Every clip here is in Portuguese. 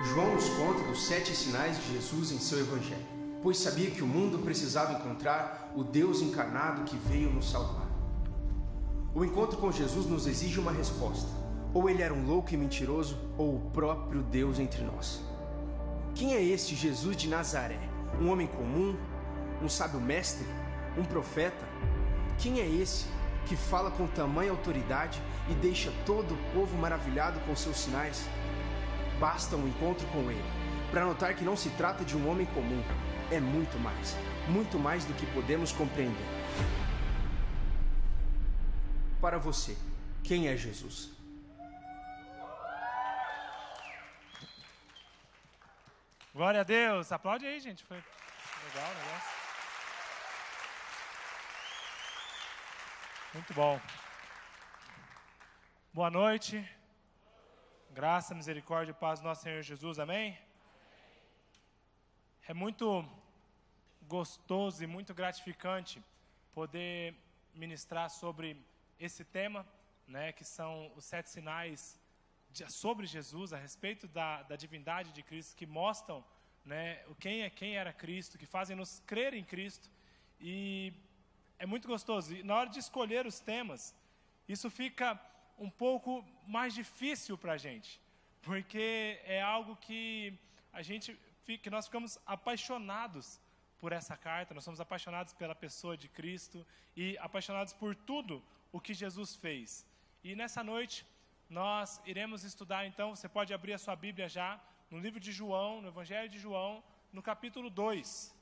João nos conta dos 7 sinais de Jesus em seu evangelho, pois sabia que o mundo precisava encontrar o Deus encarnado que veio nos salvar. O encontro com Jesus nos exige uma resposta. Ou ele era um louco e mentiroso, ou o próprio Deus entre nós. Quem é este Jesus de Nazaré? Um homem comum? Um sábio mestre? Um profeta? Quem é esse que fala com tamanha autoridade e deixa todo o povo maravilhado com seus sinais? Basta um encontro com ele para notar que não se trata de um homem comum. É muito mais do que podemos compreender. Para você, quem é Jesus? Glória a Deus. Aplaude aí, gente. Foi legal o negócio. Muito bom. Boa noite. Graça, misericórdia e paz do nosso Senhor Jesus. Amém? É muito gostoso e muito gratificante poder ministrar sobre esse tema, né, que são os 7 sinais sobre Jesus, a respeito da divindade de Cristo, que mostram, né, quem era Cristo, que fazem nos crer em Cristo. E é muito gostoso. E na hora de escolher os temas, isso fica um pouco mais difícil para a gente, porque é algo que que nós ficamos apaixonados por essa carta, nós somos apaixonados pela pessoa de Cristo e apaixonados por tudo o que Jesus fez. E nessa noite nós iremos estudar, então, você pode abrir a sua Bíblia já, no livro de João, no Evangelho de João, no capítulo 2.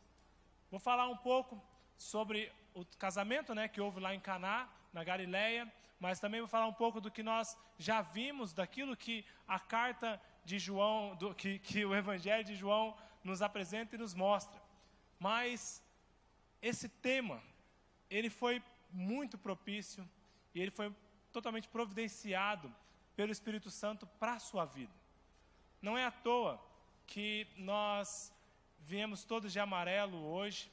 Vou falar um pouco sobre o casamento, né, que houve lá em Caná, na Galileia, mas também vou falar um pouco do que nós já vimos, daquilo que a carta de João, que o Evangelho de João nos apresenta e nos mostra. Mas esse tema, ele foi muito propício e ele foi totalmente providenciado pelo Espírito Santo para a sua vida. Não é à toa que nós viemos todos de amarelo hoje,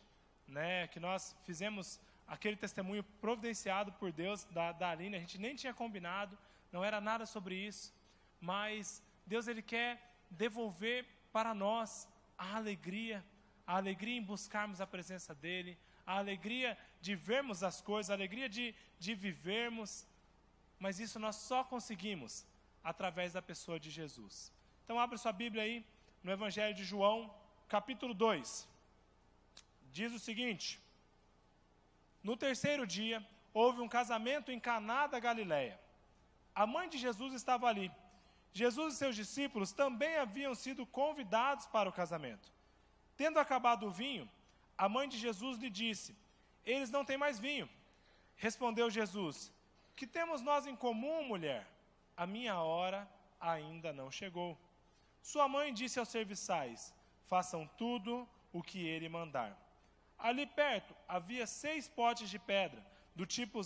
né, que nós fizemos aquele testemunho providenciado por Deus da Aline. A gente nem tinha combinado, não era nada sobre isso, mas Deus, ele quer devolver para nós a alegria em buscarmos a presença dele, a alegria de vermos as coisas, a alegria de vivermos, mas isso nós só conseguimos através da pessoa de Jesus. Então abra sua Bíblia aí, no Evangelho de João, capítulo 2. Diz o seguinte: no 3º dia, houve um casamento em Caná da Galileia. A mãe de Jesus estava ali. Jesus e seus discípulos também haviam sido convidados para o casamento. Tendo acabado o vinho, a mãe de Jesus lhe disse: eles não têm mais vinho. Respondeu Jesus: que temos nós em comum, mulher? A minha hora ainda não chegou. Sua mãe disse aos serviçais: façam tudo o que ele mandar. Ali perto havia 6 potes de pedra, do tipo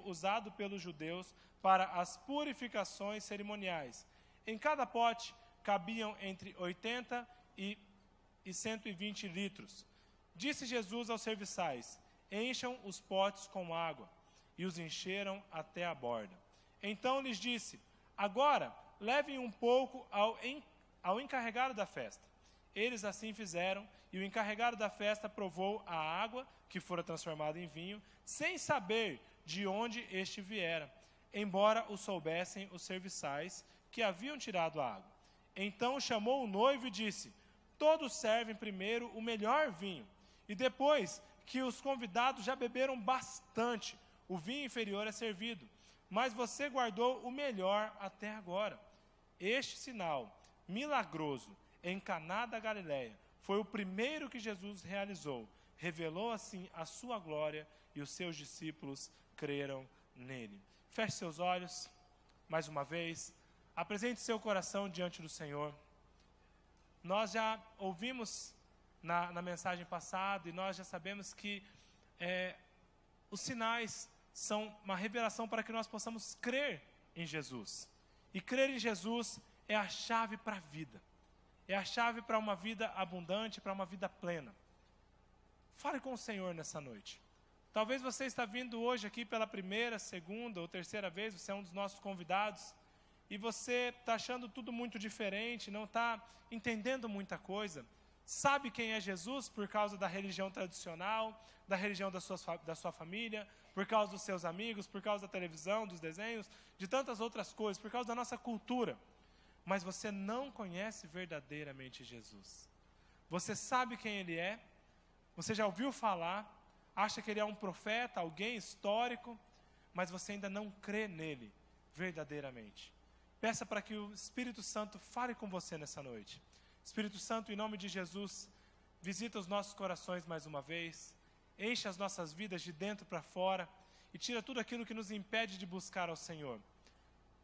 usado pelos judeus para as purificações cerimoniais. Em cada pote cabiam entre 80 e 120 litros. Disse Jesus aos serviçais: encham os potes com água. E os encheram até a borda. Então lhes disse: agora levem um pouco ao encarregado da festa. Eles assim fizeram, e o encarregado da festa provou a água que fora transformada em vinho, sem saber de onde este viera, embora o soubessem os serviçais que haviam tirado a água. Então chamou o noivo e disse: todos servem primeiro o melhor vinho, e depois que os convidados já beberam bastante, o vinho inferior é servido, mas você guardou o melhor até agora. Este sinal milagroso em Caná da Galileia foi o primeiro que Jesus realizou. Revelou assim a sua glória e os seus discípulos creram nele. Feche seus olhos, mais uma vez, apresente seu coração diante do Senhor. Nós já ouvimos na mensagem passada e nós já sabemos que os sinais são uma revelação para que nós possamos crer em Jesus. E crer em Jesus é a chave para a vida. É a chave para uma vida abundante, para uma vida plena. Fale com o Senhor nessa noite. Talvez você está vindo hoje aqui pela primeira, segunda ou terceira vez, você é um dos nossos convidados, e você está achando tudo muito diferente, não está entendendo muita coisa, sabe quem é Jesus por causa da religião tradicional, da religião da sua família, por causa dos seus amigos, por causa da televisão, dos desenhos, de tantas outras coisas, por causa da nossa cultura. Mas você não conhece verdadeiramente Jesus. Você sabe quem Ele é, você já ouviu falar, acha que Ele é um profeta, alguém histórico, mas você ainda não crê nele verdadeiramente. Peça para que o Espírito Santo fale com você nessa noite. Espírito Santo, em nome de Jesus, visita os nossos corações mais uma vez, enche as nossas vidas de dentro para fora e tira tudo aquilo que nos impede de buscar ao Senhor.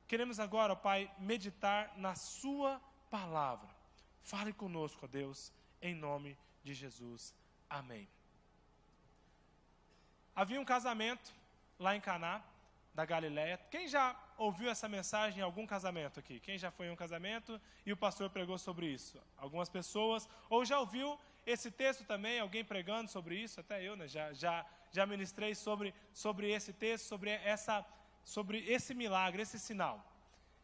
Queremos agora, ó Pai, meditar na Sua palavra. Fale conosco, ó Deus, em nome de Jesus. Amém. Havia um casamento lá em Caná, da Galileia. Quem já ouviu essa mensagem em algum casamento aqui? Quem já foi em um casamento e o pastor pregou sobre isso? Algumas pessoas. Ou já ouviu esse texto também, alguém pregando sobre isso? Até eu, né? Já ministrei sobre esse texto, sobre esse milagre, esse sinal.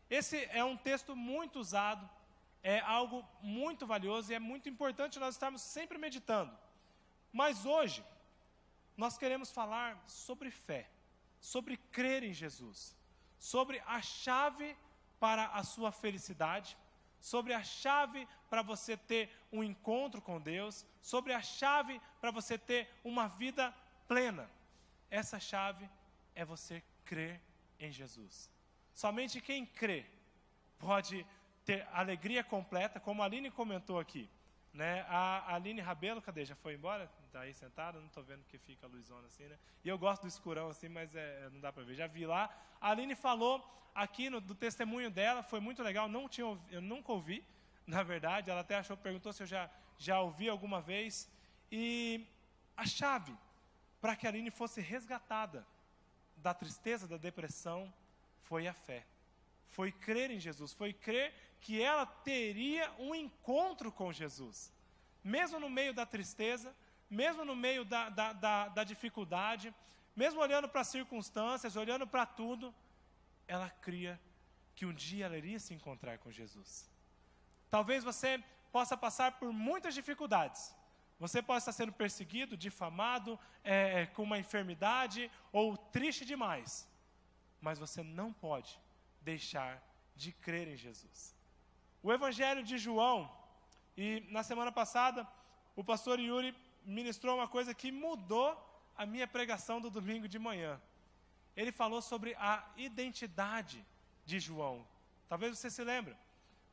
Esse é um texto muito usado, é algo muito valioso e é muito importante nós estarmos sempre meditando. Mas hoje, nós queremos falar sobre fé, sobre crer em Jesus, sobre a chave para a sua felicidade, sobre a chave para você ter um encontro com Deus, sobre a chave para você ter uma vida plena. Essa chave é você crer em Jesus. Somente quem crê pode ter alegria completa, como a Aline comentou aqui. Né? A Aline Rabelo, cadê? Já foi embora? Está aí sentada, não estou vendo que fica a luzona assim, né? E eu gosto do escurão assim, mas não dá para ver. Já vi lá. A Aline falou aqui do testemunho dela, foi muito legal, eu nunca ouvi, na verdade. Ela até perguntou se eu já ouvi alguma vez. E a chave para que a Aline fosse resgatada da tristeza, da depressão, foi a fé. Foi crer em Jesus, foi crer que ela teria um encontro com Jesus. Mesmo no meio da tristeza, mesmo no meio da dificuldade, mesmo olhando para as circunstâncias, olhando para tudo, ela cria que um dia ela iria se encontrar com Jesus. Talvez você possa passar por muitas dificuldades. Você pode estar sendo perseguido, difamado, com uma enfermidade ou triste demais. Mas você não pode deixar de crer em Jesus. O Evangelho de João, e na semana passada, o pastor Yuri ministrou uma coisa que mudou a minha pregação do domingo de manhã. Ele falou sobre a identidade de João. Talvez você se lembre.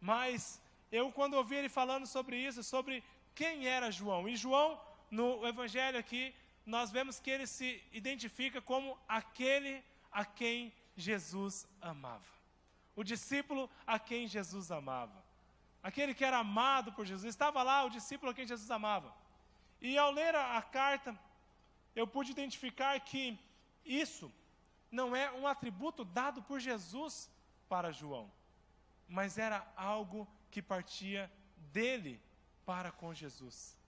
Mas eu, quando ouvi ele falando sobre isso, sobre quem era João. E João, no Evangelho aqui, nós vemos que ele se identifica como aquele a quem Jesus amava. O discípulo a quem Jesus amava. Aquele que era amado por Jesus. Estava lá o discípulo a quem Jesus amava. E ao ler a carta, eu pude identificar que isso não é um atributo dado por Jesus para João, mas era algo que partia dele para com Jesus.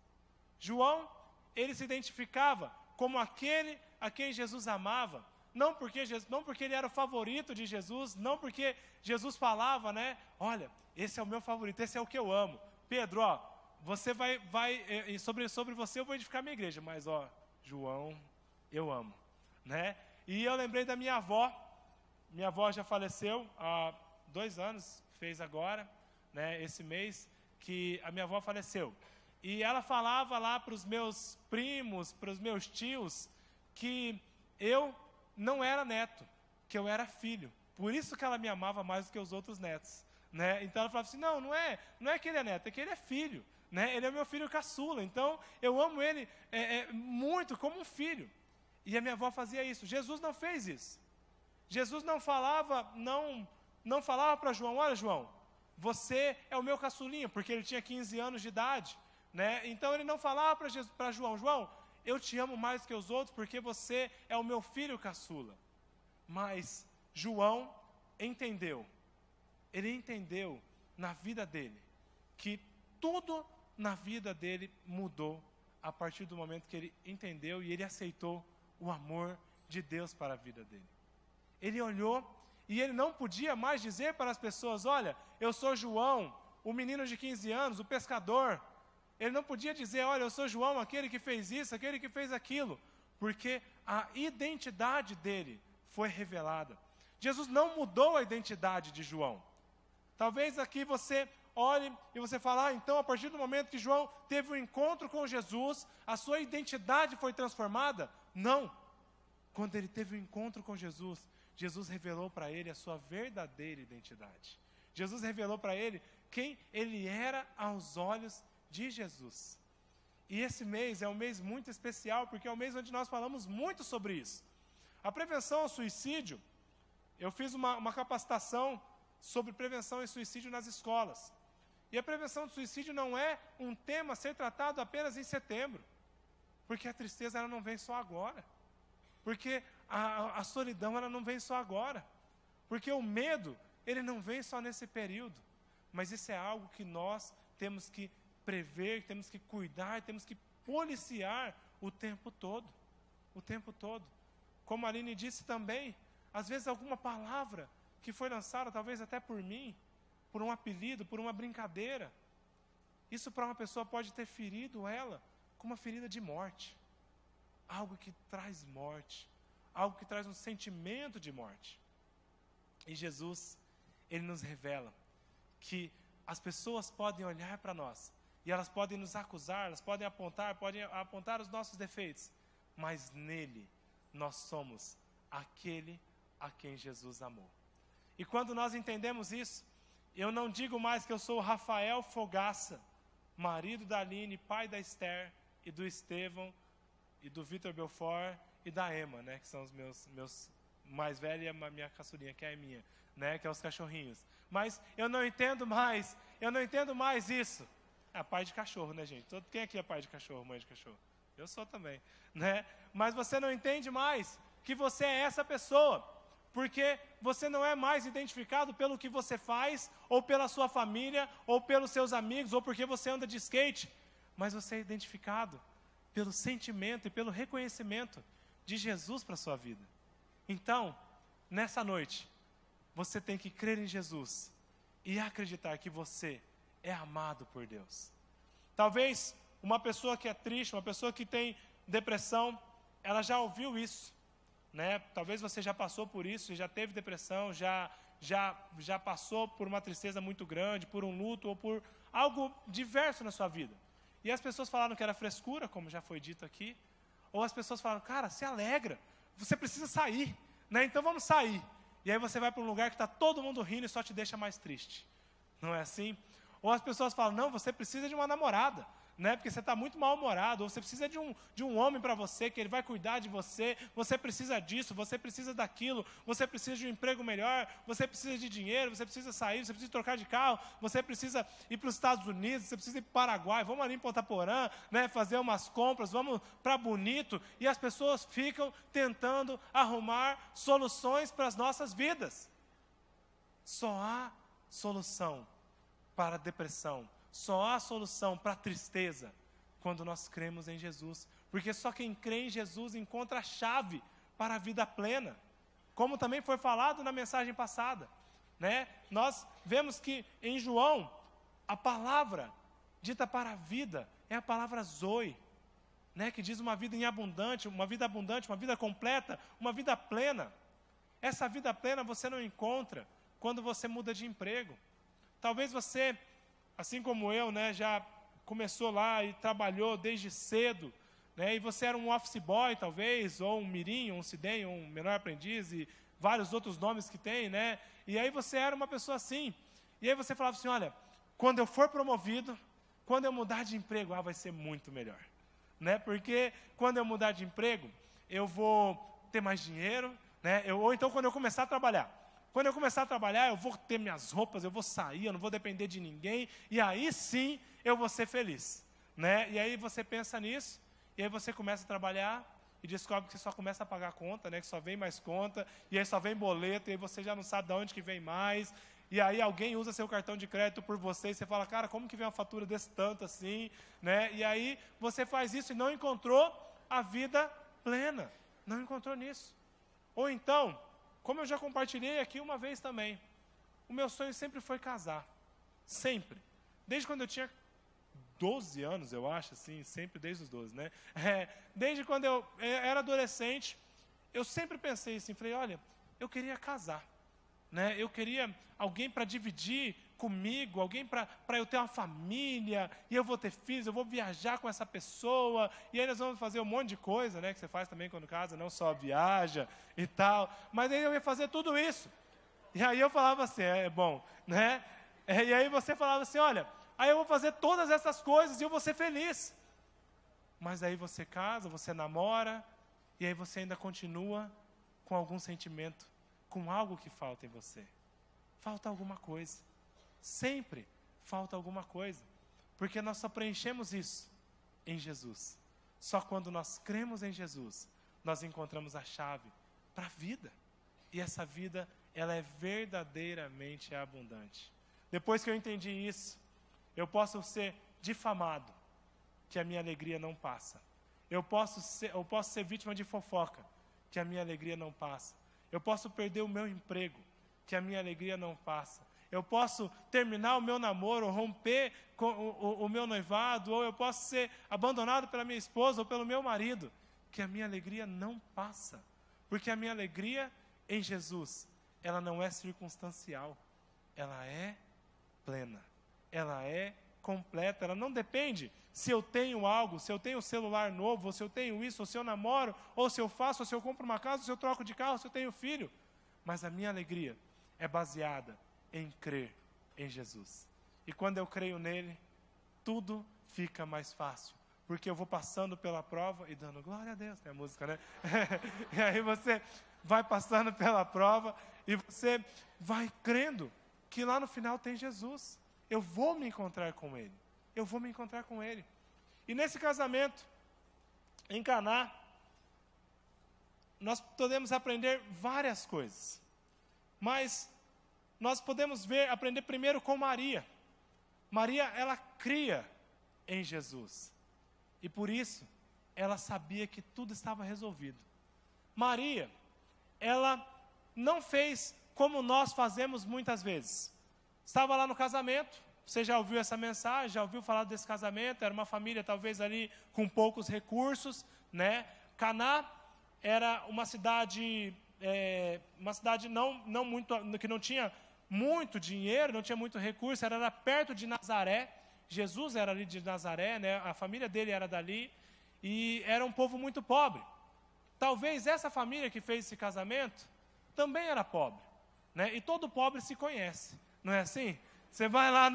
João, ele se identificava como aquele a quem Jesus amava, não porque ele era o favorito de Jesus, não porque Jesus falava, né? Olha, esse é o meu favorito, esse é o que eu amo. Pedro, ó, você sobre você eu vou edificar a minha igreja, mas ó, João, eu amo, né? E eu lembrei da minha avó já faleceu há 2 anos, fez agora, né? Esse mês que a minha avó faleceu. E ela falava lá para os meus primos, para os meus tios, que eu não era neto, que eu era filho. Por isso que ela me amava mais do que os outros netos, né? Então ela falava assim, não é que ele é neto, é que ele é filho, né? Ele é meu filho caçula, então eu amo ele muito como um filho. E a minha avó fazia isso. Jesus não fez isso. Jesus não falava para João, olha João, você é o meu caçulinha, porque ele tinha 15 anos de idade, né? Então ele não falava para João, eu te amo mais que os outros porque você é o meu filho caçula. Mas João entendeu, ele entendeu na vida dele, que tudo na vida dele mudou a partir do momento que ele entendeu e ele aceitou o amor de Deus para a vida dele. Ele olhou E ele não podia mais dizer para as pessoas, olha, eu sou João, o menino de 15 anos, o pescador. Ele não podia dizer, olha, eu sou João, aquele que fez isso, aquele que fez aquilo. Porque a identidade dele foi revelada. Jesus não mudou a identidade de João. Talvez aqui você olhe e você fale, então a partir do momento que João teve um encontro com Jesus, a sua identidade foi transformada? Não. Quando ele teve um encontro com Jesus, Jesus revelou para ele a sua verdadeira identidade. Jesus revelou para ele quem ele era aos olhos de Jesus. E esse mês é um mês muito especial, porque é um mês onde nós falamos muito sobre isso. A prevenção ao suicídio, eu fiz uma capacitação sobre prevenção ao suicídio nas escolas. E a prevenção do suicídio não é um tema a ser tratado apenas em setembro, porque a tristeza ela não vem só agora, porque a solidão ela não vem só agora, porque o medo ele não vem só nesse período, mas isso é algo que nós temos que prever, temos que cuidar, temos que policiar o tempo todo. O tempo todo. Como a Aline disse também, às vezes alguma palavra que foi lançada, talvez até por mim, por um apelido, por uma brincadeira, isso para uma pessoa pode ter ferido ela com uma ferida de morte. Algo que traz morte, algo que traz um sentimento de morte. E Jesus, ele nos revela que as pessoas podem olhar para nós, e elas podem nos acusar, elas podem apontar os nossos defeitos, mas nele nós somos aquele a quem Jesus amou. E quando nós entendemos isso, eu não digo mais que eu sou o Rafael Fogaça, marido da Aline, pai da Esther e do Estevão e do Vitor Belfort e da Emma, né, que são os meus mais velhos, e a minha caçulinha, que é a minha, né, que é os cachorrinhos. Mas eu não entendo mais isso. Pai de cachorro, né, gente? Quem aqui é pai de cachorro, mãe de cachorro? Eu sou também, né? Mas você não entende mais que você é essa pessoa, porque você não é mais identificado pelo que você faz, ou pela sua família, ou pelos seus amigos, ou porque você anda de skate, mas você é identificado pelo sentimento e pelo reconhecimento de Jesus para a sua vida. Então, nessa noite, você tem que crer em Jesus e acreditar que você é amado por Deus. Talvez uma pessoa que é triste, uma pessoa que tem depressão, ela já ouviu isso, né? Talvez você já passou por isso, já teve depressão, já passou por uma tristeza muito grande, por um luto ou por algo diverso na sua vida. E as pessoas falaram que era frescura, como já foi dito aqui, ou as pessoas falaram, cara, se alegra, você precisa sair, né? Então vamos sair. E aí você vai para um lugar que está todo mundo rindo e só te deixa mais triste. Não é assim? Ou as pessoas falam, não, você precisa de uma namorada, né? Porque você está muito mal-humorado, ou você precisa de um homem para você, que ele vai cuidar de você, você precisa disso, você precisa daquilo, você precisa de um emprego melhor, você precisa de dinheiro, você precisa sair, você precisa trocar de carro, você precisa ir para os Estados Unidos, você precisa ir para o Paraguai, vamos ali em Ponta Porã, né? Fazer umas compras, vamos para Bonito, e as pessoas ficam tentando arrumar soluções para as nossas vidas. Só há solução para a depressão, só há solução para a tristeza quando nós cremos em Jesus, porque só quem crê em Jesus encontra a chave para a vida plena, como também foi falado na mensagem passada, né? Nós vemos que em João, a palavra dita para a vida é a palavra Zoe, né? Que diz uma vida abundante, uma vida completa, uma vida plena. Essa vida plena você não encontra quando você muda de emprego. Talvez você, assim como eu, né, já começou lá e trabalhou desde cedo, né, e você era um office boy, talvez, ou um mirim, um cidem, um menor aprendiz, e vários outros nomes que tem, né, e aí você era uma pessoa assim, e aí você falava assim, olha, quando eu for promovido, quando eu mudar de emprego, vai ser muito melhor, né, porque quando eu mudar de emprego, eu vou ter mais dinheiro, né, ou então quando eu começar a trabalhar, eu vou ter minhas roupas, eu vou sair, eu não vou depender de ninguém, e aí sim eu vou ser feliz, né? E aí você pensa nisso, e aí você começa a trabalhar, e descobre que você só começa a pagar conta, né? Que só vem mais conta, e aí só vem boleto, e aí você já não sabe de onde que vem mais, e aí alguém usa seu cartão de crédito por você, e você fala, cara, como que vem uma fatura desse tanto assim, né? E aí você faz isso e não encontrou a vida plena, não encontrou nisso. Ou então, como eu já compartilhei aqui uma vez também, o meu sonho sempre foi casar. Sempre. Desde quando eu tinha 12 anos, eu acho, assim, sempre desde os 12, né? Desde quando eu era adolescente, eu sempre pensei assim, falei, olha, eu queria casar, né? Eu queria alguém para dividir comigo, alguém para eu ter uma família, e eu vou ter filhos, eu vou viajar com essa pessoa, e aí nós vamos fazer um monte de coisa, né? Que você faz também quando casa, não só viaja e tal, mas aí eu ia fazer tudo isso. E aí eu falava assim, bom, né? E aí você falava assim, olha, aí eu vou fazer todas essas coisas e eu vou ser feliz. Mas aí você casa, você namora, e aí você ainda continua com algum sentimento, com algo que falta em você. Falta alguma coisa. Sempre falta alguma coisa. Porque nós só preenchemos isso em Jesus. Só quando nós cremos em Jesus, nós encontramos a chave para a vida. E essa vida, ela é verdadeiramente abundante. Depois que eu entendi isso, eu posso ser difamado, que a minha alegria não passa. Eu posso ser vítima de fofoca, que a minha alegria não passa. Eu posso perder o meu emprego, que a minha alegria não passa. Eu posso terminar o meu namoro, romper com o meu noivado, ou eu posso ser abandonado pela minha esposa ou pelo meu marido, que a minha alegria não passa. Porque a minha alegria em Jesus, ela não é circunstancial, ela é plena, ela é completa, ela não depende se eu tenho algo, se eu tenho um celular novo, ou se eu tenho isso, ou se eu namoro, ou se eu faço, ou se eu compro uma casa, ou se eu troco de carro, ou se eu tenho filho. Mas a minha alegria é baseada em crer em Jesus. E quando eu creio nele, tudo fica mais fácil. Porque eu vou passando pela prova e dando glória a Deus, tem a música, né? E aí você vai passando pela prova e você vai crendo que lá no final tem Jesus. Eu vou me encontrar com ele. Eu vou me encontrar com ele. E nesse casamento, em Caná, nós podemos aprender várias coisas. Mas nós podemos aprender primeiro com Maria. Maria, ela cria em Jesus. E por isso, ela sabia que tudo estava resolvido. Maria, ela não fez como nós fazemos muitas vezes. Estava lá no casamento, você já ouviu essa mensagem, já ouviu falar desse casamento, era uma família talvez ali com poucos recursos, né? Caná era uma cidade não muito, que não tinha muito dinheiro, não tinha muito recurso, era perto de Nazaré. Jesus era ali de Nazaré, né? A família dele era dali, e era um povo muito pobre. Talvez essa família que fez esse casamento também era pobre, né? E todo pobre se conhece, não é assim? Você vai lá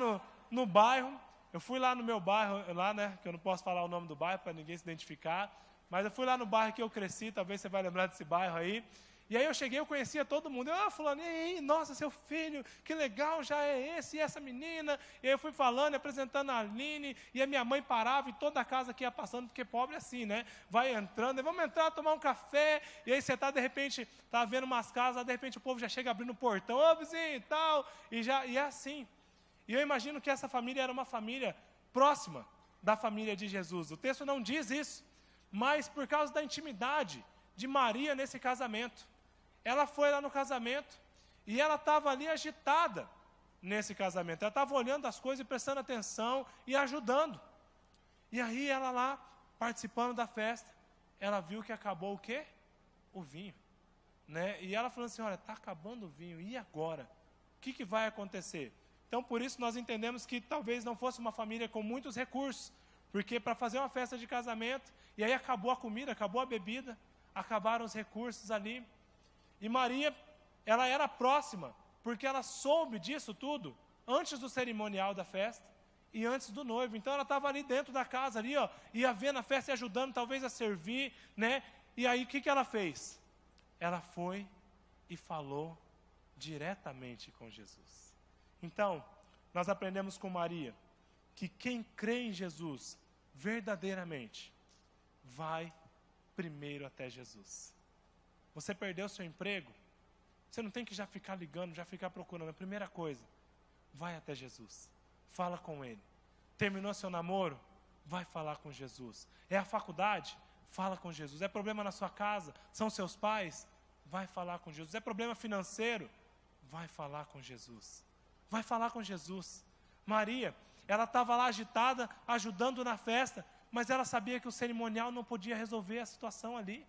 no bairro, eu fui lá no meu bairro, lá, né? Que eu não posso falar o nome do bairro para ninguém se identificar, mas eu fui lá no bairro que eu cresci, talvez você vai lembrar desse bairro aí. E aí eu cheguei, eu conhecia todo mundo. Fulano, e aí, nossa, seu filho, que legal, já é esse, e essa menina. E aí eu fui falando, apresentando a Aline, e a minha mãe parava, e toda a casa que ia passando, porque pobre é assim, né? Vai entrando, e vamos entrar, tomar um café, e aí você está, de repente, tá vendo umas casas, de repente o povo já chega abrindo o portão, ô vizinho e tal, e é assim. E eu imagino que essa família era uma família próxima da família de Jesus. O texto não diz isso, mas por causa da intimidade de Maria nesse casamento. Ela foi lá no casamento e ela estava ali agitada nesse casamento. Ela estava olhando as coisas e prestando atenção e ajudando. E aí ela lá, participando da festa, ela viu que acabou o quê? O vinho. Né? E ela falou assim, olha, está acabando o vinho, e agora? O que vai acontecer? Então, por isso, nós entendemos que talvez não fosse uma família com muitos recursos, porque para fazer uma festa de casamento, e aí acabou a comida, acabou a bebida, acabaram os recursos ali. E Maria, ela era próxima, porque ela soube disso tudo antes do cerimonial da festa e antes do noivo. Então ela estava ali dentro da casa, ali, ó, ia vendo a festa e ajudando talvez a servir, né? E aí o que ela fez? Ela foi e falou diretamente com Jesus. Então, nós aprendemos com Maria que quem crê em Jesus verdadeiramente vai primeiro até Jesus. Você perdeu seu emprego, você não tem que já ficar ligando, já ficar procurando. A primeira coisa, vai até Jesus, fala com Ele. Terminou seu namoro, vai falar com Jesus. É a faculdade, fala com Jesus. É problema na sua casa, são seus pais, vai falar com Jesus. É problema financeiro? Vai falar com Jesus. Vai falar com Jesus. Maria, ela estava lá agitada, ajudando na festa, mas ela sabia que o cerimonial não podia resolver a situação ali.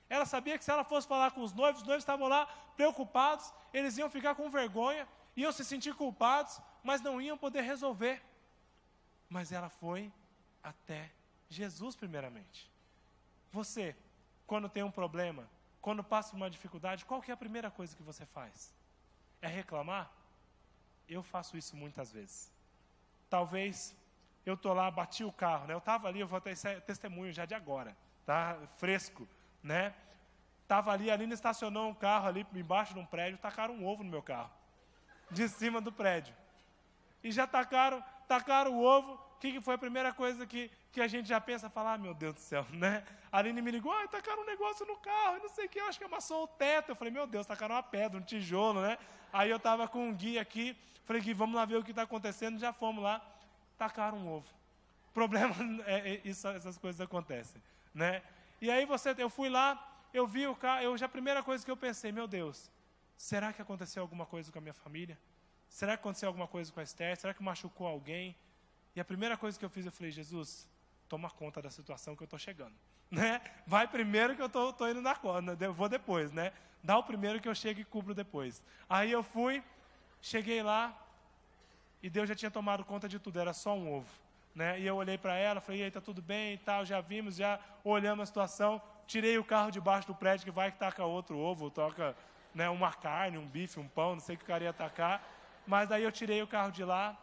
Ela sabia que se ela fosse falar com os noivos estavam lá preocupados, eles iam ficar com vergonha, iam se sentir culpados, mas não iam poder resolver. Mas ela foi até Jesus primeiramente. Você, quando tem um problema, quando passa por uma dificuldade, qual que é a primeira coisa que você faz? É reclamar? Eu faço isso muitas vezes. Talvez eu estou lá, bati o carro, né? Eu estava ali, eu vou ter testemunho já de agora, tá? Fresco, né? Estava ali, a Aline estacionou um carro ali embaixo de um prédio, tacaram um ovo no meu carro, de cima do prédio. E já tacaram o ovo. O que foi a primeira coisa que a gente já pensa, falar, meu Deus do céu, né? A Aline me ligou, tacaram um negócio no carro, não sei o que, eu acho que amassou o teto. Eu falei, meu Deus, tacaram uma pedra, um tijolo, né? Aí eu estava com um guia aqui, falei, Gui, vamos lá ver o que está acontecendo, já fomos lá, tacaram um ovo. Problema, essas coisas acontecem, né? E aí eu fui lá, eu vi o carro, a primeira coisa que eu pensei, meu Deus, será que aconteceu alguma coisa com a minha família? Será que aconteceu alguma coisa com a Esther? Será que machucou alguém? E a primeira coisa que eu fiz, eu falei, Jesus, toma conta da situação que eu estou chegando. Né? Vai primeiro que eu estou indo na conta, eu vou depois, né? Dá o primeiro que eu chego e cubro depois. Aí eu fui, cheguei lá, e Deus já tinha tomado conta de tudo, era só um ovo. Né? E eu olhei para ela, falei, está tudo bem e tal, já vimos, já olhamos a situação, tirei o carro debaixo do prédio, que vai que taca outro ovo, toca, né, uma carne, um bife, um pão, não sei o que o cara ia tacar. Mas daí eu tirei o carro de lá,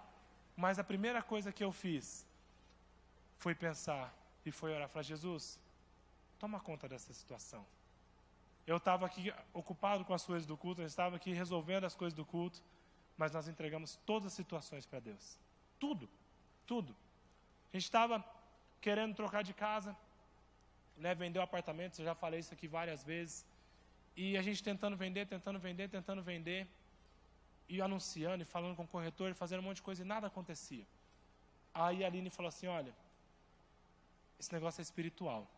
mas a primeira coisa que eu fiz foi pensar e foi orar, falar, Jesus, toma conta dessa situação. Eu estava aqui ocupado com as coisas do culto, eu estava aqui resolvendo as coisas do culto, mas nós entregamos todas as situações para Deus. Tudo, tudo. A gente estava querendo trocar de casa, né, vender o apartamento, eu já falei isso aqui várias vezes, e a gente tentando vender, e anunciando, e falando com o corretor, e fazendo um monte de coisa, e nada acontecia. Aí a Aline falou assim, olha, esse negócio é espiritual.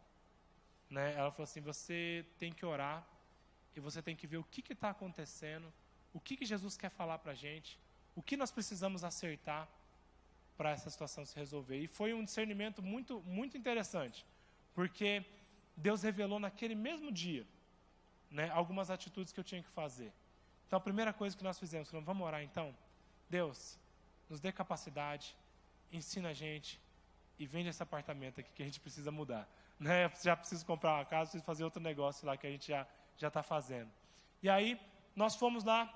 Né? Ela falou assim, você tem que orar, e você tem que ver o que está acontecendo, o que Jesus quer falar para a gente, o que nós precisamos acertar para essa situação se resolver. E foi um discernimento muito, muito interessante, porque Deus revelou naquele mesmo dia, né, algumas atitudes que eu tinha que fazer. Então, a primeira coisa que nós fizemos, vamos orar então? Deus, nos dê capacidade, ensina a gente e vende esse apartamento aqui que a gente precisa mudar. Né? Já preciso comprar uma casa, preciso fazer outro negócio lá que a gente já está fazendo. E aí, nós fomos lá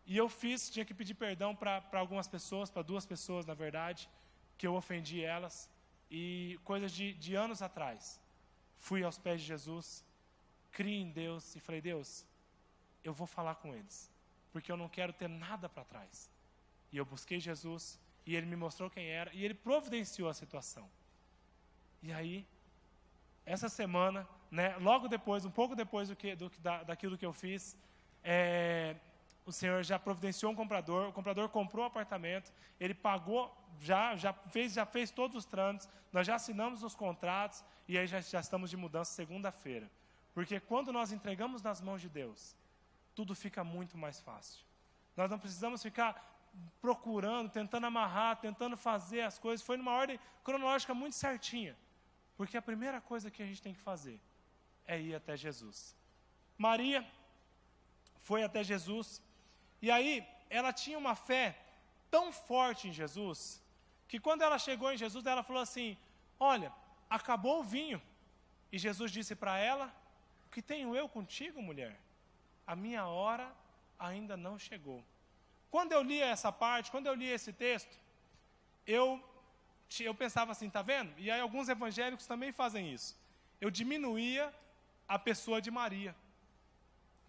e eu tinha que pedir perdão para algumas pessoas, para 2 pessoas, na verdade, que eu ofendi elas. E coisas de anos atrás, fui aos pés de Jesus, criei em Deus e falei, Deus, eu vou falar com eles, porque eu não quero ter nada para trás. E eu busquei Jesus, e Ele me mostrou quem era, e Ele providenciou a situação. E aí, essa semana, né, logo depois, um pouco depois daquilo que eu fiz, o Senhor já providenciou um comprador, o comprador comprou o apartamento, ele pagou, já fez todos os trâmites, nós já assinamos os contratos, e aí já estamos de mudança segunda-feira. Porque quando nós entregamos nas mãos de Deus, tudo fica muito mais fácil. Nós não precisamos ficar procurando, tentando amarrar, tentando fazer as coisas. Foi numa ordem cronológica muito certinha. Porque a primeira coisa que a gente tem que fazer é ir até Jesus. Maria foi até Jesus. E aí, ela tinha uma fé tão forte em Jesus, que quando ela chegou em Jesus, ela falou assim, olha, acabou o vinho. E Jesus disse para ela, o que tenho eu contigo, mulher? A minha hora ainda não chegou. Quando eu li essa parte, quando eu li esse texto, eu pensava assim, tá vendo? E aí alguns evangélicos também fazem isso. Eu diminuía a pessoa de Maria.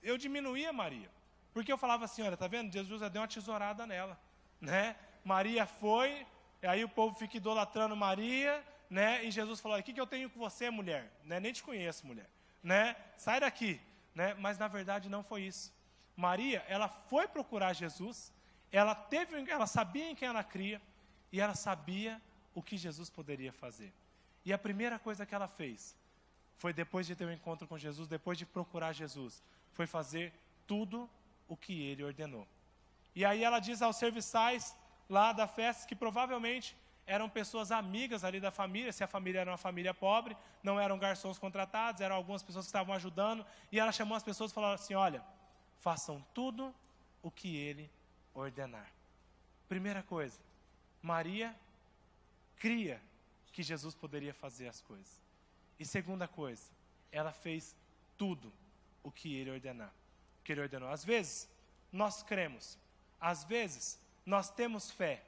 Eu diminuía Maria. Porque eu falava assim, olha, tá vendo? Jesus já deu uma tesourada nela. Né? Maria foi, aí o povo fica idolatrando Maria, né? E Jesus falou, o que eu tenho com você, mulher? Né? Nem te conheço, mulher. Né? Sai daqui. Né? Mas na verdade não foi isso. Maria, ela foi procurar Jesus, ela sabia em quem ela cria, e ela sabia o que Jesus poderia fazer. E a primeira coisa que ela fez, foi depois de ter um encontro com Jesus, depois de procurar Jesus, foi fazer tudo o que ele ordenou. E aí ela diz aos serviçais lá da festa que provavelmente eram pessoas amigas ali da família, se a família era uma família pobre, não eram garçons contratados, eram algumas pessoas que estavam ajudando, e ela chamou as pessoas e falou assim, olha, façam tudo o que ele ordenar. Primeira coisa, Maria cria que Jesus poderia fazer as coisas. E segunda coisa, ela fez tudo o que ele ordenar. O que ele ordenou. Às vezes, nós cremos. Às vezes, nós temos fé.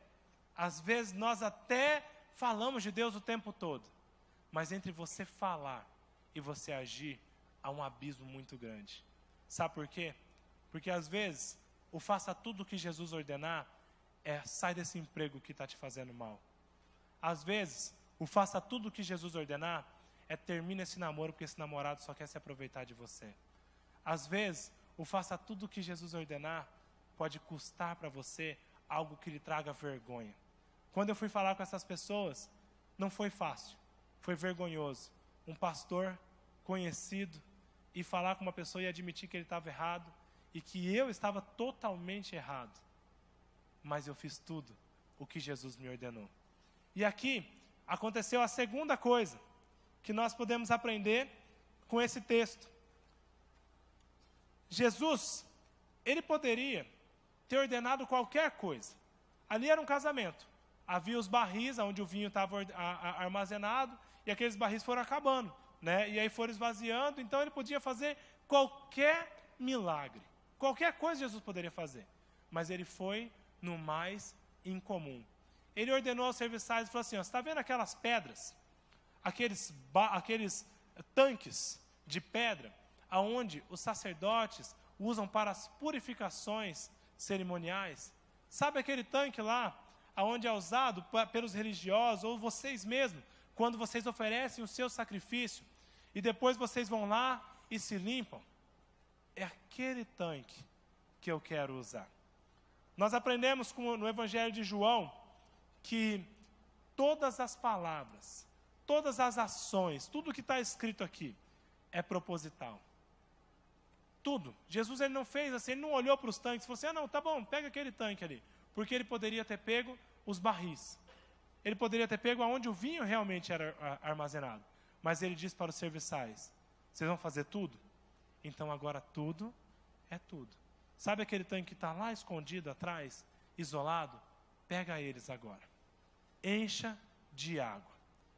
Às vezes, nós até falamos de Deus o tempo todo. Mas entre você falar e você agir, há um abismo muito grande. Sabe por quê? Porque às vezes, o faça tudo o que Jesus ordenar, sai desse emprego que está te fazendo mal. Às vezes, o faça tudo o que Jesus ordenar, termina esse namoro porque esse namorado só quer se aproveitar de você. Às vezes, o faça tudo o que Jesus ordenar, pode custar para você algo que lhe traga vergonha. Quando eu fui falar com essas pessoas, não foi fácil, foi vergonhoso. Um pastor conhecido, e falar com uma pessoa e admitir que ele estava errado, e que eu estava totalmente errado. Mas eu fiz tudo o que Jesus me ordenou. E aqui aconteceu a segunda coisa que nós podemos aprender com esse texto. Jesus, ele poderia ter ordenado qualquer coisa. Ali era um casamento. Havia os barris onde o vinho estava armazenado, e aqueles barris foram acabando, né? E aí foram esvaziando, então ele podia fazer qualquer milagre. Qualquer coisa Jesus poderia fazer. Mas ele foi no mais incomum. Ele ordenou aos serviçais e falou assim, ó, você está vendo aquelas pedras? Aqueles tanques de pedra, aonde os sacerdotes usam para as purificações cerimoniais? Sabe aquele tanque lá, aonde é usado pelos religiosos, ou vocês mesmos, quando vocês oferecem o seu sacrifício, e depois vocês vão lá e se limpam? É aquele tanque que eu quero usar. Nós aprendemos no Evangelho de João, que todas as palavras, todas as ações, tudo que está escrito aqui, é proposital. Tudo. Jesus ele não fez assim, ele não olhou para os tanques e falou assim, não, tá bom, pega aquele tanque ali. Porque ele poderia ter pego os barris. Ele poderia ter pego aonde o vinho realmente era armazenado. Mas ele disse para os serviçais, vocês vão fazer tudo? Então agora tudo é tudo. Sabe aquele tanque que está lá escondido atrás, isolado? Pega eles agora. Encha de água.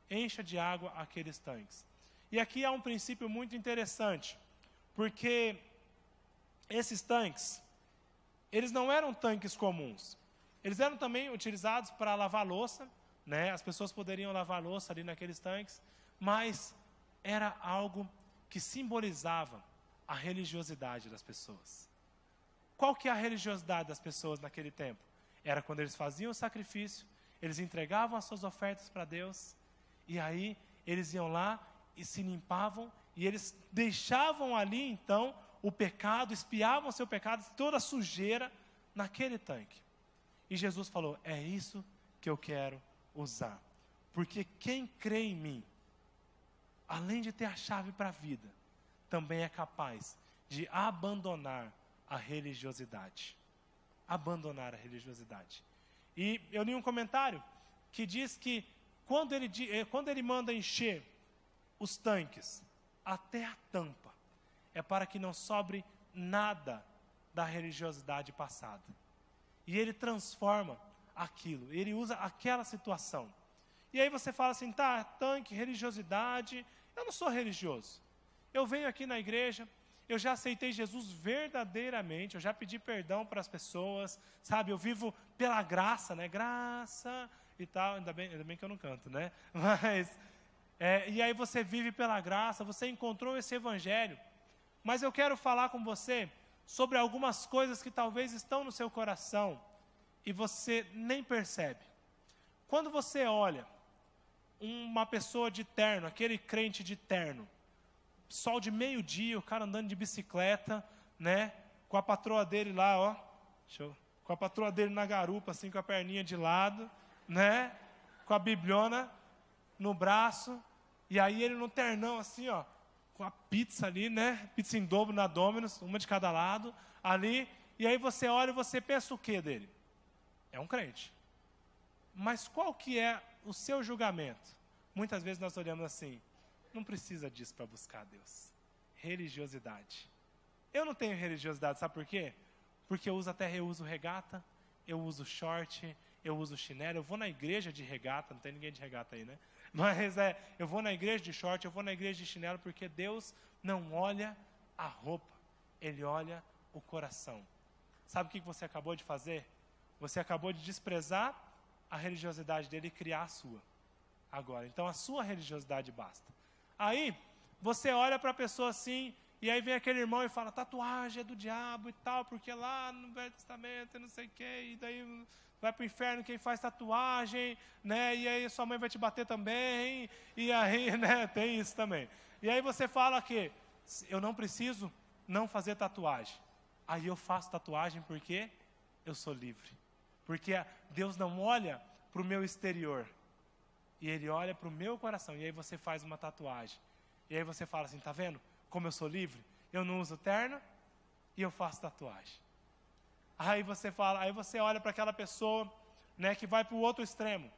Encha de água aqueles tanques. E aqui há um princípio muito interessante, porque esses tanques, eles não eram tanques comuns. Eles eram também utilizados para lavar louça, né? As pessoas poderiam lavar louça ali naqueles tanques, mas era algo que simbolizava a religiosidade das pessoas. Qual que é a religiosidade das pessoas naquele tempo? Era quando eles faziam o sacrifício, eles entregavam as suas ofertas para Deus, e aí eles iam lá e se limpavam, e eles deixavam ali então o pecado, espiavam o seu pecado, toda a sujeira naquele tanque. E Jesus falou, é isso que eu quero usar. Porque quem crê em mim, além de ter a chave para a vida, também é capaz de abandonar a religiosidade. Abandonar a religiosidade. E eu li um comentário que diz que quando ele manda encher os tanques até a tampa, é para que não sobre nada da religiosidade passada. E ele transforma aquilo, ele usa aquela situação. E aí você fala assim, tá, tanque, religiosidade, eu não sou religioso. Eu venho aqui na igreja, eu já aceitei Jesus verdadeiramente, eu já pedi perdão para as pessoas, sabe, eu vivo pela graça, né, graça e tal, ainda bem que eu não canto, né, mas, e aí você vive pela graça, você encontrou esse evangelho, mas eu quero falar com você sobre algumas coisas que talvez estão no seu coração e você nem percebe. Quando você olha uma pessoa de terno, aquele crente de terno, sol de meio-dia, o cara andando de bicicleta, né, com a patroa dele lá, ó, com a patroa dele na garupa, assim, com a perninha de lado, né, com a bibliona no braço, e aí ele no ternão, assim, ó, com a pizza ali, né? Pizza em dobro na Domino's, uma de cada lado, ali. E aí você olha e você pensa o que dele? É um crente. Mas qual que é o seu julgamento? Muitas vezes nós olhamos assim, não precisa disso para buscar a Deus. Religiosidade. Eu não tenho religiosidade, sabe por quê? Porque eu uso regata, eu uso short, eu uso chinelo, eu vou na igreja de regata, não tem ninguém de regata aí, né? Mas eu vou na igreja de short, eu vou na igreja de chinelo, porque Deus não olha a roupa, Ele olha o coração. Sabe o que você acabou de fazer? Você acabou de desprezar a religiosidade dele e criar a sua. Agora, então a sua religiosidade basta. Aí, você olha para a pessoa assim, e aí vem aquele irmão e fala, tatuagem é do diabo e tal, porque lá no Velho Testamento, não sei o quê, e daí vai para o inferno quem faz tatuagem, né, e aí sua mãe vai te bater também, e aí, né, tem isso também. E aí você fala que eu não preciso não fazer tatuagem. Aí eu faço tatuagem porque eu sou livre. Porque Deus não olha para o meu exterior, e Ele olha para o meu coração, e aí você faz uma tatuagem. E aí você fala assim, tá vendo? Como eu sou livre, eu não uso terno e eu faço tatuagem. Aí você olha para aquela pessoa, né, que vai para o outro extremo.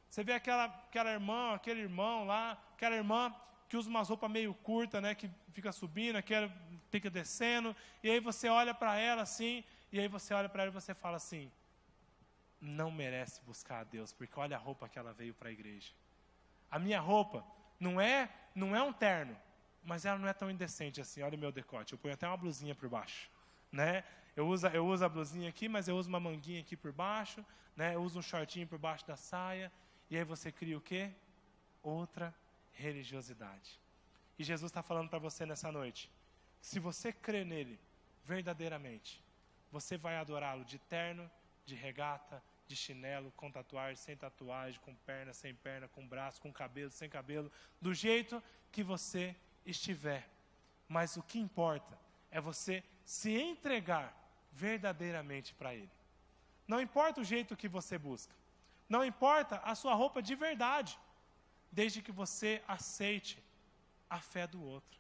Você vê aquela irmã, aquele irmão lá, aquela irmã que usa umas roupas meio curtas, né, que fica subindo, aquela fica descendo, e aí você olha para ela assim, e aí você olha para ela e você fala assim, não merece buscar a Deus, porque olha a roupa que ela veio para a igreja. A minha roupa não é um terno, mas ela não é tão indecente assim. Olha o meu decote, eu ponho até uma blusinha por baixo, né? Eu uso a blusinha aqui, mas eu uso uma manguinha aqui por baixo, né? Eu uso um shortinho por baixo da saia, e aí você cria o quê? Outra religiosidade. E Jesus está falando para você nessa noite, se você crê nele verdadeiramente, você vai adorá-lo de terno, de regata, de chinelo, com tatuagem, sem tatuagem, com perna, sem perna, com braço, com cabelo, sem cabelo, do jeito que você estiver. Mas o que importa é você se entregar verdadeiramente para Ele. Não importa o jeito que você busca, não importa a sua roupa de verdade, desde que você aceite a fé do outro.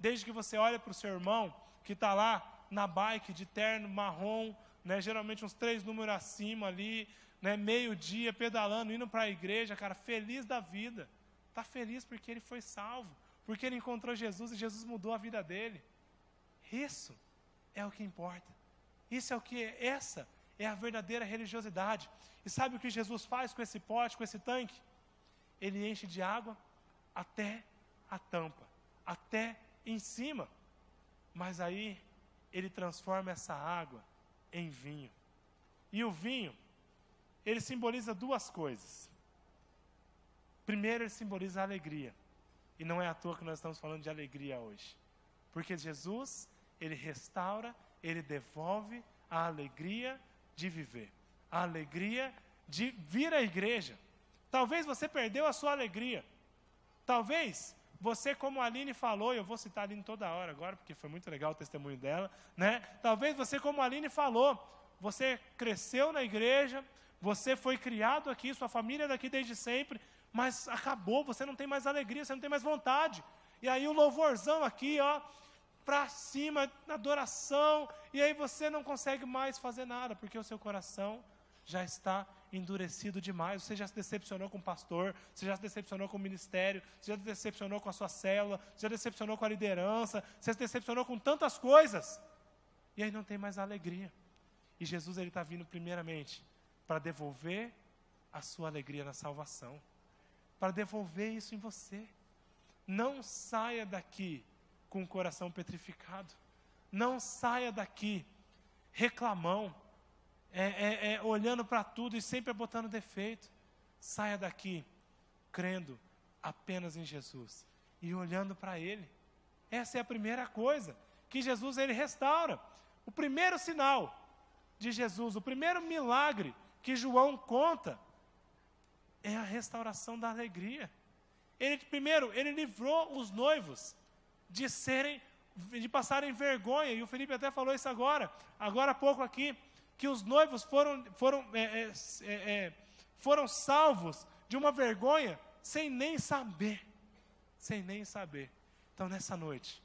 Desde que você olhe para o seu irmão que está lá na bike de terno marrom, né, geralmente uns 3 números acima ali, né, meio-dia, pedalando, indo para a igreja, cara, feliz da vida. Está feliz porque ele foi salvo, porque ele encontrou Jesus e Jesus mudou a vida dele. Isso é o que importa. Essa é a verdadeira religiosidade. E sabe o que Jesus faz com esse pote, com esse tanque? Ele enche de água até a tampa, até em cima. Mas aí ele transforma essa água em vinho. E o vinho, ele simboliza 2 coisas. Primeiro, ele simboliza a alegria. E não é à toa que nós estamos falando de alegria hoje. Porque Jesus, ele restaura, ele devolve a alegria de viver. A alegria de vir à igreja. Talvez você perdeu a sua alegria. Talvez você, como a Aline falou, e eu vou citar a Aline toda hora agora, porque foi muito legal o testemunho dela, né? Talvez você, como a Aline falou, você cresceu na igreja, você foi criado aqui, sua família é daqui desde sempre, mas acabou, você não tem mais alegria, você não tem mais vontade. E aí o louvorzão aqui, ó, para cima, na adoração, e aí você não consegue mais fazer nada, porque o seu coração já está endurecido demais. Você já se decepcionou com o pastor, você já se decepcionou com o ministério, você já se decepcionou com a sua célula, você já se decepcionou com a liderança, você se decepcionou com tantas coisas, e aí não tem mais alegria. E Jesus, ele está vindo primeiramente para devolver a sua alegria na salvação, para devolver isso em você. Não saia daqui com o coração petrificado, não saia daqui reclamão, olhando para tudo e sempre botando defeito. Saia daqui crendo apenas em Jesus e olhando para Ele. Essa é a primeira coisa que Jesus, ele restaura. O primeiro sinal de Jesus, o primeiro milagre que João conta é a restauração da alegria. Primeiro, ele livrou os noivos de passarem vergonha, e o Felipe até falou isso agora há pouco aqui, que os noivos foram salvos de uma vergonha sem nem saber. Então, nessa noite,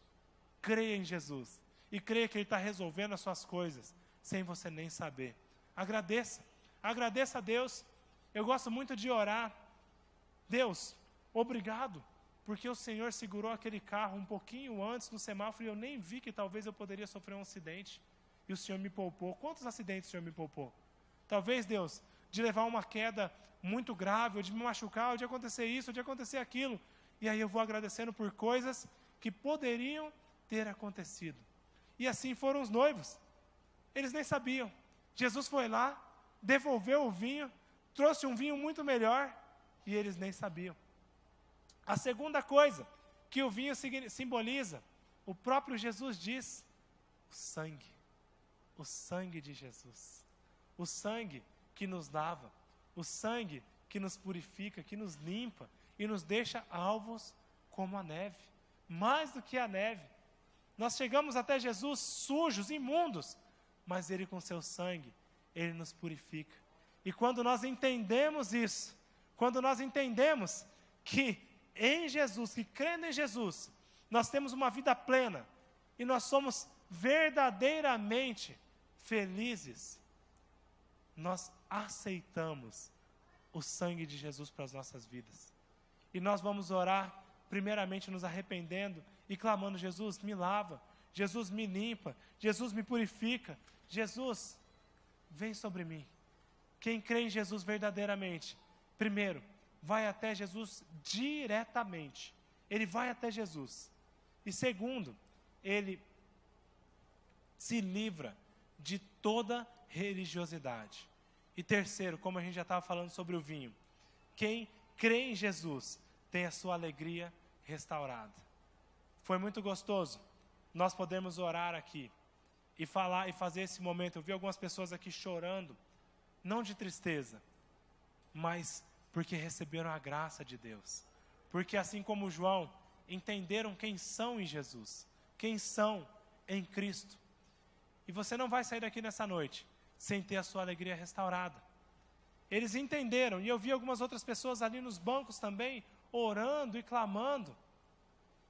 creia em Jesus e creia que Ele está resolvendo as suas coisas, sem você nem saber. Agradeça a Deus. Eu gosto muito de orar. Deus, obrigado, porque o Senhor segurou aquele carro um pouquinho antes no semáforo e eu nem vi que talvez eu poderia sofrer um acidente. E o Senhor me poupou. Quantos acidentes o Senhor me poupou? Talvez, Deus, de levar uma queda muito grave, ou de me machucar, ou de acontecer isso, ou de acontecer aquilo. E aí eu vou agradecendo por coisas que poderiam ter acontecido. E assim foram os noivos. Eles nem sabiam. Jesus foi lá, devolveu o vinho, trouxe um vinho muito melhor, e eles nem sabiam. A segunda coisa que o vinho simboliza, o próprio Jesus diz, o sangue de Jesus. O sangue que nos lava, o sangue que nos purifica, que nos limpa e nos deixa alvos como a neve, mais do que a neve. Nós chegamos até Jesus sujos, imundos, mas Ele com seu sangue, Ele nos purifica. E quando nós entendemos isso, quando nós entendemos que em Jesus, que crendo em Jesus, nós temos uma vida plena e nós somos verdadeiramente felizes, nós aceitamos o sangue de Jesus para as nossas vidas. E nós vamos orar, primeiramente nos arrependendo e clamando, Jesus, me lava, Jesus, me limpa, Jesus, me purifica, Jesus, vem sobre mim. Quem crê em Jesus verdadeiramente, primeiro, vai até Jesus diretamente. Ele vai até Jesus. E segundo, ele se livra de toda religiosidade. E terceiro, como a gente já estava falando sobre o vinho, quem crê em Jesus tem a sua alegria restaurada. Foi muito gostoso nós podemos orar aqui e falar e fazer esse momento. Eu vi algumas pessoas aqui chorando, não de tristeza, mas porque receberam a graça de Deus. Porque assim como João, entenderam quem são em Jesus, quem são em Cristo. E você não vai sair daqui nessa noite sem ter a sua alegria restaurada. Eles entenderam, e eu vi algumas outras pessoas ali nos bancos também, orando e clamando.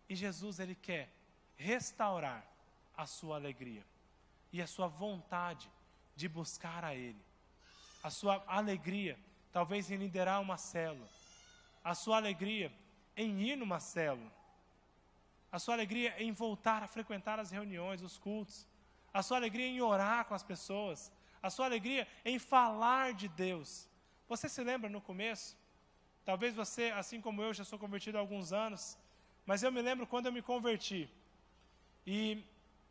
E Jesus, Ele quer restaurar a sua alegria e a sua vontade de buscar a Ele. A sua alegria, talvez em liderar uma célula. A sua alegria em ir numa célula. A sua alegria em voltar a frequentar as reuniões, os cultos. A sua alegria em orar com as pessoas. A sua alegria em falar de Deus. Você se lembra no começo? Talvez você, assim como eu, já sou convertido há alguns anos. Mas eu me lembro quando eu me converti. E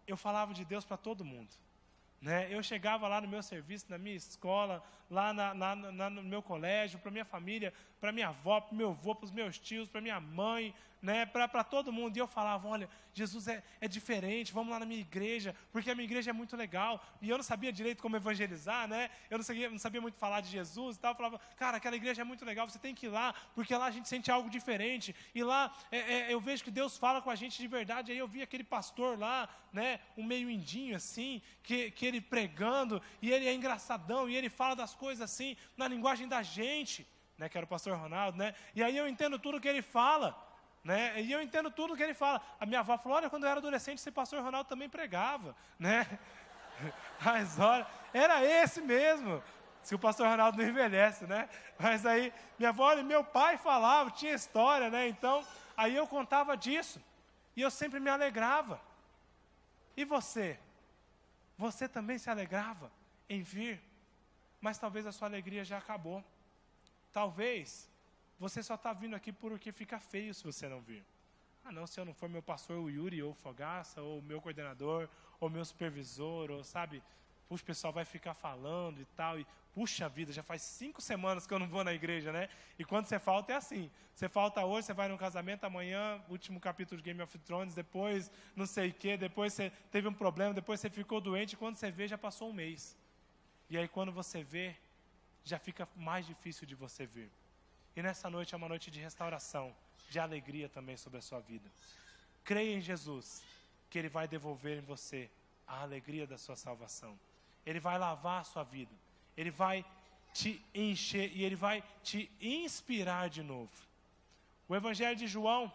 eu falava de Deus para todo mundo. Né? Eu chegava lá no meu serviço, na minha escola, lá no meu colégio, para minha família, para minha avó, para o meu avô, para os meus tios, para minha mãe, né? Para todo mundo. E eu falava, olha, Jesus é diferente, vamos lá na minha igreja, porque a minha igreja é muito legal. E eu não sabia direito como evangelizar, né? Eu não sabia muito falar de Jesus e tal. Eu falava, cara, aquela igreja é muito legal, você tem que ir lá, porque lá a gente sente algo diferente. E lá eu vejo que Deus fala com a gente de verdade. Aí eu vi aquele pastor lá, né? Um meio indinho assim, que ele pregando, e ele é engraçadão, e ele fala das coisas assim, na linguagem da gente, né? Que era o pastor Ronaldo, né? E aí eu entendo tudo que ele fala. Né? E eu entendo tudo que ele fala. A minha avó falou, olha, quando eu era adolescente, esse pastor Ronaldo também pregava, né? Mas olha, era esse mesmo, se o pastor Ronaldo não envelhece, né? Mas aí, minha avó, olha, meu pai falava, tinha história, né? Então, aí eu contava disso, e eu sempre me alegrava. E você? Você também se alegrava em vir, mas talvez a sua alegria já acabou. Talvez você só está vindo aqui porque fica feio se você não vir. Ah, não, se eu não for meu pastor, o Yuri, ou o Fogaça, ou o meu coordenador, ou meu supervisor, ou sabe, puxa, o pessoal vai ficar falando e tal, e puxa vida, já faz 5 semanas que eu não vou na igreja, né? E quando você falta é assim, você falta hoje, você vai num casamento, amanhã, último capítulo de Game of Thrones, depois não sei o quê, depois você teve um problema, depois você ficou doente, e quando você vê, já passou um mês. E aí quando você vê, já fica mais difícil de você vir. E nessa noite é uma noite de restauração, de alegria também sobre a sua vida. Creia em Jesus, que Ele vai devolver em você a alegria da sua salvação. Ele vai lavar a sua vida. Ele vai te encher e Ele vai te inspirar de novo. O Evangelho de João,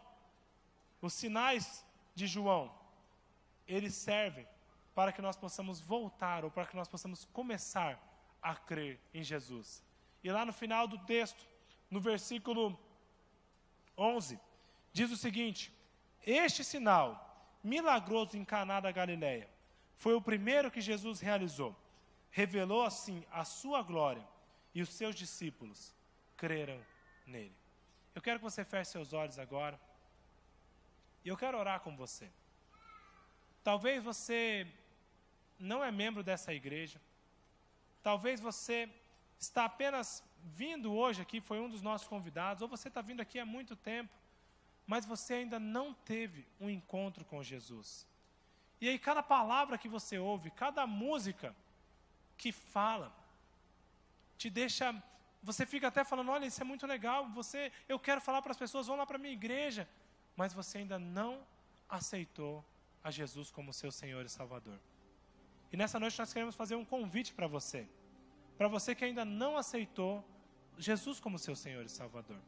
os sinais de João, eles servem para que nós possamos voltar, ou para que nós possamos começar a crer em Jesus. E lá no final do texto, no versículo 11, diz o seguinte: este sinal milagroso em Caná da Galileia foi o primeiro que Jesus realizou. Revelou assim a sua glória, e os seus discípulos creram nele. Eu quero que você feche seus olhos agora, e eu quero orar com você. Talvez você não é membro dessa igreja, talvez você está apenas vindo hoje aqui, foi um dos nossos convidados, ou você está vindo aqui há muito tempo, mas você ainda não teve um encontro com Jesus. E aí cada palavra que você ouve, cada música que fala, te deixa, você fica até falando, olha, isso é muito legal, eu quero falar para as pessoas, vão lá para a minha igreja, mas você ainda não aceitou a Jesus como seu Senhor e Salvador. E nessa noite nós queremos fazer um convite para você que ainda não aceitou Jesus como seu Senhor e Salvador.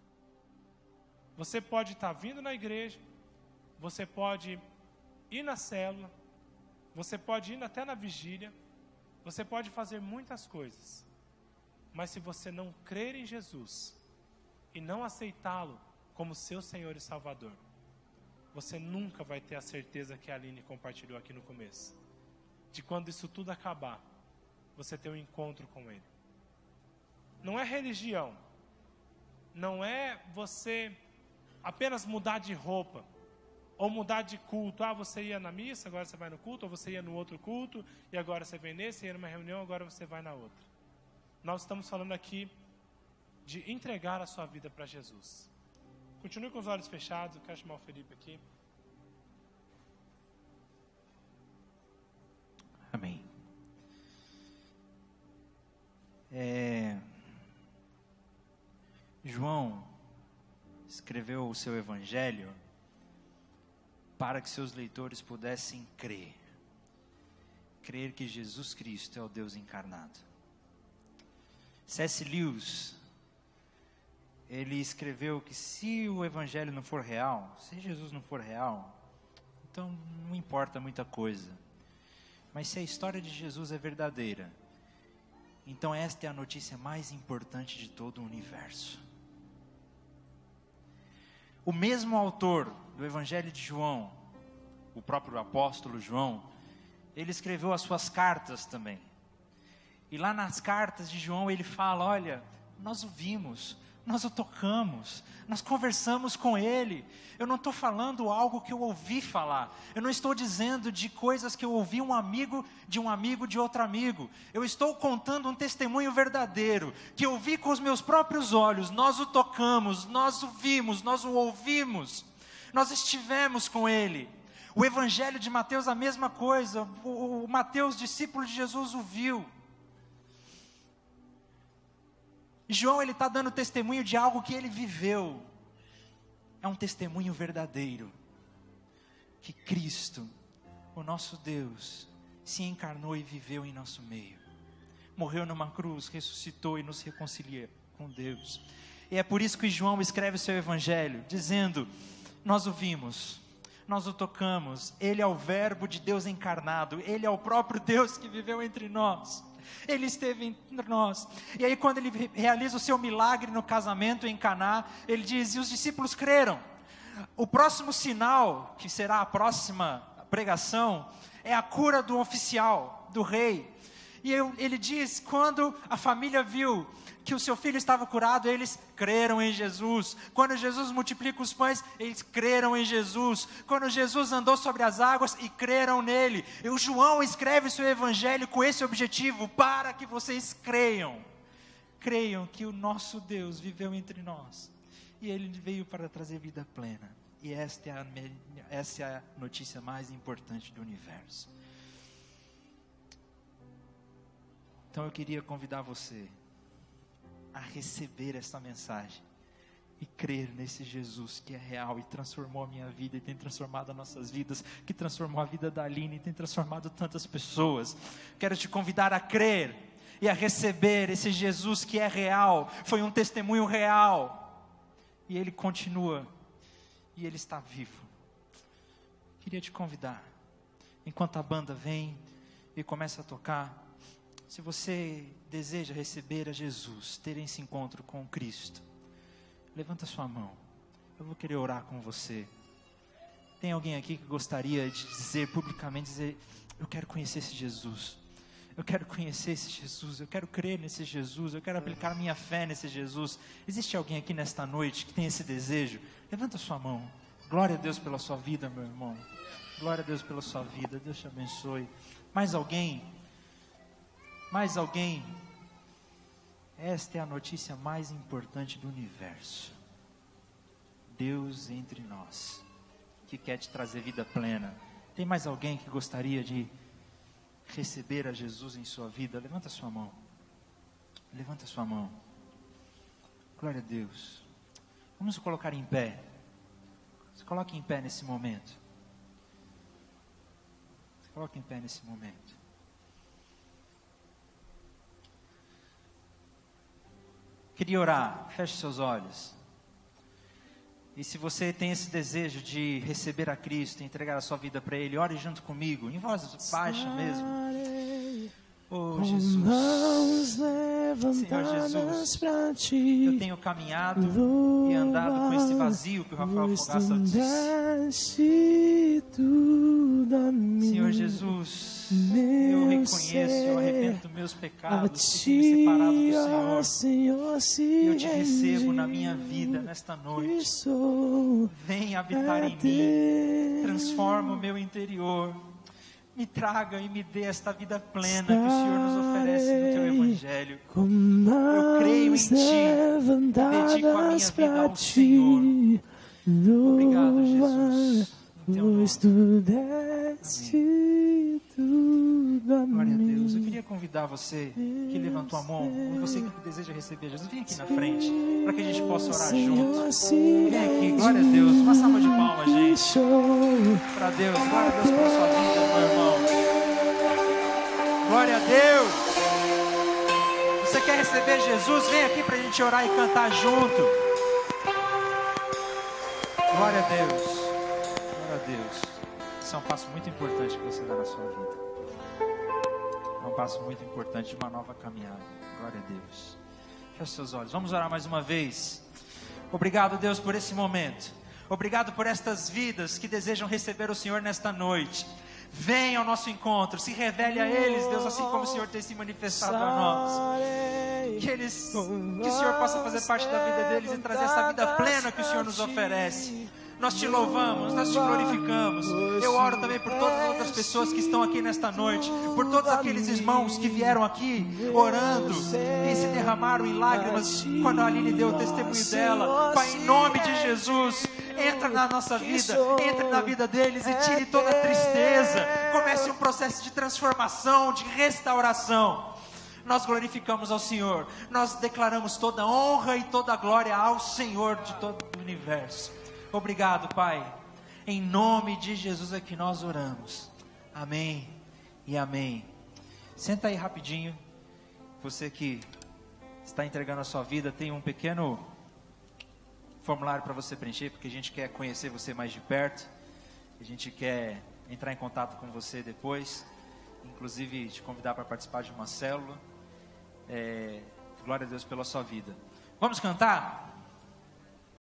Você pode estar vindo na igreja, você pode ir na célula, você pode ir até na vigília, você pode fazer muitas coisas, mas se você não crer em Jesus e não aceitá-lo como seu Senhor e Salvador, você nunca vai ter a certeza que a Aline compartilhou aqui no começo, de quando isso tudo acabar, você ter um encontro com Ele. Não é religião, não é você apenas mudar de roupa, ou mudar de culto. Você ia na missa, agora você vai no culto, ou você ia no outro culto, e agora você vem nesse, ia numa reunião, agora você vai na outra. Nós estamos falando aqui de entregar a sua vida para Jesus. Continue com os olhos fechados, eu quero chamar o Felipe aqui. Amém. João escreveu o seu evangelho para que seus leitores pudessem crer que Jesus Cristo é o Deus encarnado. C.S. Lewis, ele escreveu que se o evangelho não for real, se Jesus não for real, então não importa muita coisa. Mas se a história de Jesus é verdadeira, então esta é a notícia mais importante de todo o universo. O mesmo autor do Evangelho de João, o próprio apóstolo João, ele escreveu as suas cartas também. E lá nas cartas de João ele fala, olha, nós o vimos, nós o tocamos, nós conversamos com ele. Eu não estou falando algo que eu ouvi falar, eu não estou dizendo de coisas que eu ouvi de um amigo de outro amigo. Eu estou contando um testemunho verdadeiro, que eu vi com os meus próprios olhos. Nós o tocamos, nós o vimos, nós o ouvimos, nós estivemos com ele. O Evangelho de Mateus a mesma coisa, o Mateus, discípulo de Jesus, o viu. João, ele está dando testemunho de algo que ele viveu. É um testemunho verdadeiro. Que Cristo, o nosso Deus, se encarnou e viveu em nosso meio. Morreu numa cruz, ressuscitou e nos reconcilia com Deus. E é por isso que João escreve o seu evangelho, dizendo, nós o vimos, nós o tocamos, ele é o verbo de Deus encarnado, ele é o próprio Deus que viveu entre nós. Ele esteve entre nós. E aí quando ele realiza o seu milagre no casamento em Caná, ele diz, e os discípulos creram. O próximo sinal, que será a próxima pregação, é a cura do oficial, do rei. E ele diz, quando a família viu que o seu filho estava curado, eles creram em Jesus. Quando Jesus multiplica os pães, eles creram em Jesus. Quando Jesus andou sobre as águas, e creram nele. E o João escreve seu evangelho com esse objetivo, para que vocês creiam. Creiam que o nosso Deus viveu entre nós. E ele veio para trazer vida plena. E essa é a notícia mais importante do universo. Então eu queria convidar você a receber essa mensagem e crer nesse Jesus que é real e transformou a minha vida e tem transformado as nossas vidas, que transformou a vida da Aline e tem transformado tantas pessoas. Quero te convidar a crer e a receber esse Jesus que é real, foi um testemunho real e ele continua e ele está vivo. queria te convidar, enquanto a banda vem e começa a tocar, se você deseja receber a Jesus, ter esse encontro com Cristo, levanta sua mão, eu vou querer orar com você. Tem alguém aqui que gostaria de dizer publicamente, eu quero conhecer esse Jesus, eu quero conhecer esse Jesus, eu quero crer nesse Jesus, eu quero aplicar minha fé nesse Jesus. Existe alguém aqui nesta noite que tem esse desejo? Levanta sua mão. Glória a Deus pela sua vida, meu irmão. Glória a Deus pela sua vida, Deus te abençoe. Mais alguém? Mais alguém? Esta é a notícia mais importante do universo. Deus entre nós, que quer te trazer vida plena. Tem mais alguém que gostaria de receber a Jesus em sua vida? Levanta sua mão. Levanta sua mão. Glória a Deus. Vamos nos colocar em pé. Se coloque em pé nesse momento. Se coloque em pé nesse momento. Queria orar. Feche seus olhos. E se você tem esse desejo de receber a Cristo, entregar a sua vida para Ele, ore junto comigo, em voz baixa mesmo. Oh Jesus, Senhor Jesus, eu tenho caminhado e andado com esse vazio que o Rafael Fogaça disse. Senhor Jesus, eu reconheço, eu arrependo dos meus pecados, que tenho me separado do Senhor, e eu te recebo na minha vida nesta noite. Vem habitar em mim, transforma o meu interior, me traga e me dê esta vida plena que o Senhor nos oferece no Teu Evangelho. Eu creio em Ti, dedico a minha vida ao Senhor. Obrigado, Jesus. Em Teu nome. Amém. Glória a Deus. Eu queria convidar você que levantou a mão, você que deseja receber Jesus, vem aqui na frente, para que a gente possa orar junto. Vem aqui, glória a Deus. Uma salva de palmas, gente. Para Deus, glória a Deus pela sua vida, meu irmão. Glória a Deus. Você quer receber Jesus? Vem aqui para a gente orar e cantar junto. Glória a Deus. Glória a Deus. Esse é um passo muito importante que você dá na sua vida. É um passo muito importante de uma nova caminhada. Glória a Deus. Feche seus olhos. Vamos orar mais uma vez. Obrigado, Deus, por esse momento. Obrigado por estas vidas que desejam receber o Senhor nesta noite. Venha ao nosso encontro. Se revele a eles, Deus, assim como o Senhor tem se manifestado a nós. Que o Senhor possa fazer parte da vida deles e trazer essa vida plena que o Senhor nos oferece. Nós te louvamos, nós te glorificamos. Eu oro também por todas as outras pessoas que estão aqui nesta noite, por todos aqueles irmãos que vieram aqui orando e se derramaram em lágrimas quando a Aline deu o testemunho dela. Pai, em nome de Jesus, entra na nossa vida, entre na vida deles e tire toda a tristeza. Comece um processo de transformação, de restauração. Nós glorificamos ao Senhor, nós declaramos toda honra e toda glória ao Senhor de todo o universo. Obrigado, Pai. Em nome de Jesus é que nós oramos. Amém e amém. Senta aí rapidinho. Você que está entregando a sua vida, tem um pequeno formulário para você preencher, porque a gente quer conhecer você mais de perto. A gente quer entrar em contato com você depois. Inclusive te convidar para participar de uma célula. Glória a Deus pela sua vida. Vamos cantar?